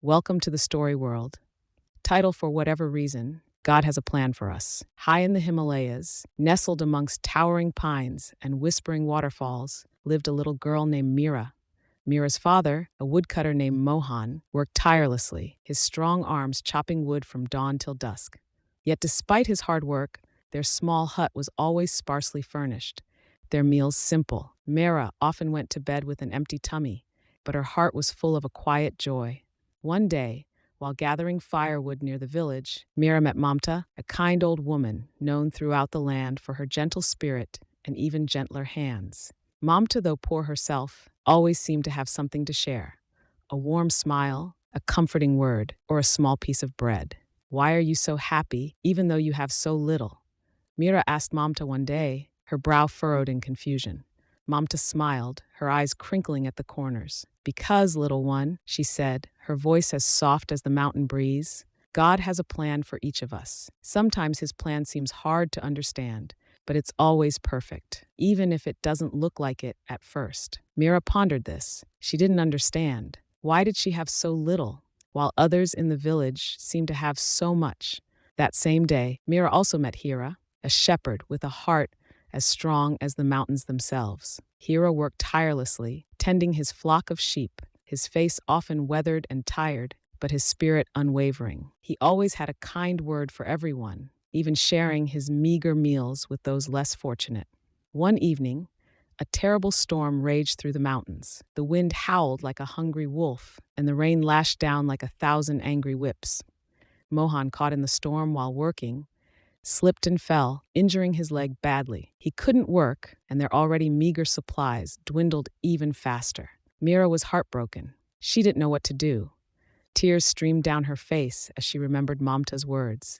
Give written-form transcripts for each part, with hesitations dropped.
Welcome to the story world. Title: For whatever reason, God has a plan for us. High in the Himalayas, nestled amongst towering pines and whispering waterfalls, lived a little girl named Mira. Mira's father, a woodcutter named Mohan, worked tirelessly, his strong arms chopping wood from dawn till dusk. Yet despite his hard work, their small hut was always sparsely furnished, their meals simple. Mira often went to bed with an empty tummy, but her heart was full of a quiet joy. One day, while gathering firewood near the village, Mira met Mamta, a kind old woman known throughout the land for her gentle spirit and even gentler hands. Mamta, though poor herself, always seemed to have something to share: a warm smile, a comforting word, or a small piece of bread. "Why are you so happy, even though you have so little?" Mira asked Mamta one day, her brow furrowed in confusion. Mamta smiled, her eyes crinkling at the corners. "Because, little one," she said, her voice as soft as the mountain breeze, "God has a plan for each of us. Sometimes his plan seems hard to understand, but it's always perfect, even if it doesn't look like it at first." Mira pondered this. She didn't understand. Why did she have so little, while others in the village seemed to have so much? That same day, Mira also met Hira, a shepherd with a heart as strong as the mountains themselves. Hira worked tirelessly, tending his flock of sheep, his face often weathered and tired, but his spirit unwavering. He always had a kind word for everyone, even sharing his meager meals with those less fortunate. One evening, a terrible storm raged through the mountains. The wind howled like a hungry wolf, and the rain lashed down like 1,000 angry whips. Mohan, caught in the storm while working, slipped and fell, injuring his leg badly. He couldn't work, and their already meager supplies dwindled even faster. Mira was heartbroken. She didn't know what to do. Tears streamed down her face as she remembered Mamta's words.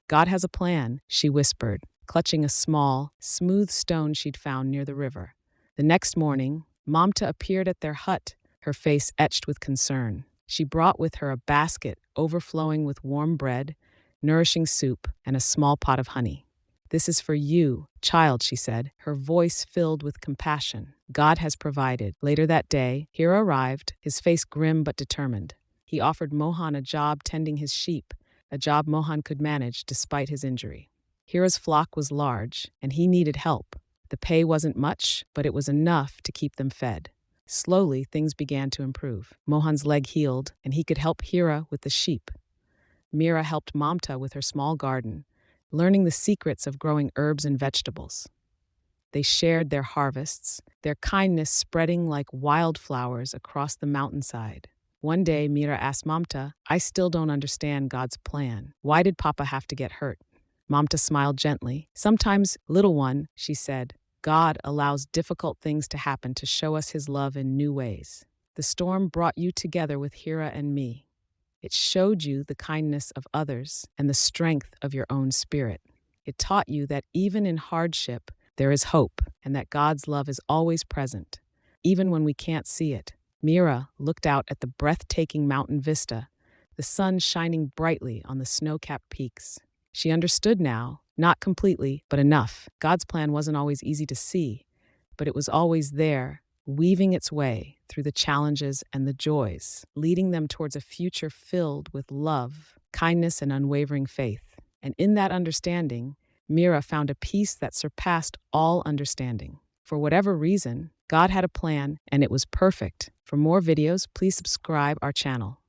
"God has a plan," she whispered, clutching a small, smooth stone she'd found near the river. The next morning, Mamta appeared at their hut, her face etched with concern. She brought with her a basket overflowing with warm bread, nourishing soup, and a small pot of honey. "This is for you, child," she said, her voice filled with compassion. "God has provided." Later that day, Hira arrived, his face grim but determined. He offered Mohan a job tending his sheep, a job Mohan could manage despite his injury. Hira's flock was large, and he needed help. The pay wasn't much, but it was enough to keep them fed. Slowly, things began to improve. Mohan's leg healed, and he could help Hira with the sheep. Mira helped Mamta with her small garden, learning the secrets of growing herbs and vegetables. They shared their harvests, their kindness spreading like wildflowers across the mountainside. One day, Mira asked Mamta, "I still don't understand God's plan. Why did Papa have to get hurt?" Mamta smiled gently. "Sometimes, little one," she said, "God allows difficult things to happen to show us his love in new ways. The storm brought you together with Hira and me. It showed you the kindness of others and the strength of your own spirit. It taught you that even in hardship, there is hope, and that God's love is always present, even when we can't see it." Mira looked out at the breathtaking mountain vista, the sun shining brightly on the snow-capped peaks. She understood now, not completely, but enough. God's plan wasn't always easy to see, but it was always there, weaving its way through the challenges and the joys, leading them towards a future filled with love, kindness, and unwavering faith. And in that understanding, Mira found a peace that surpassed all understanding. For whatever reason, God had a plan, and it was perfect. For more videos, please subscribe our channel.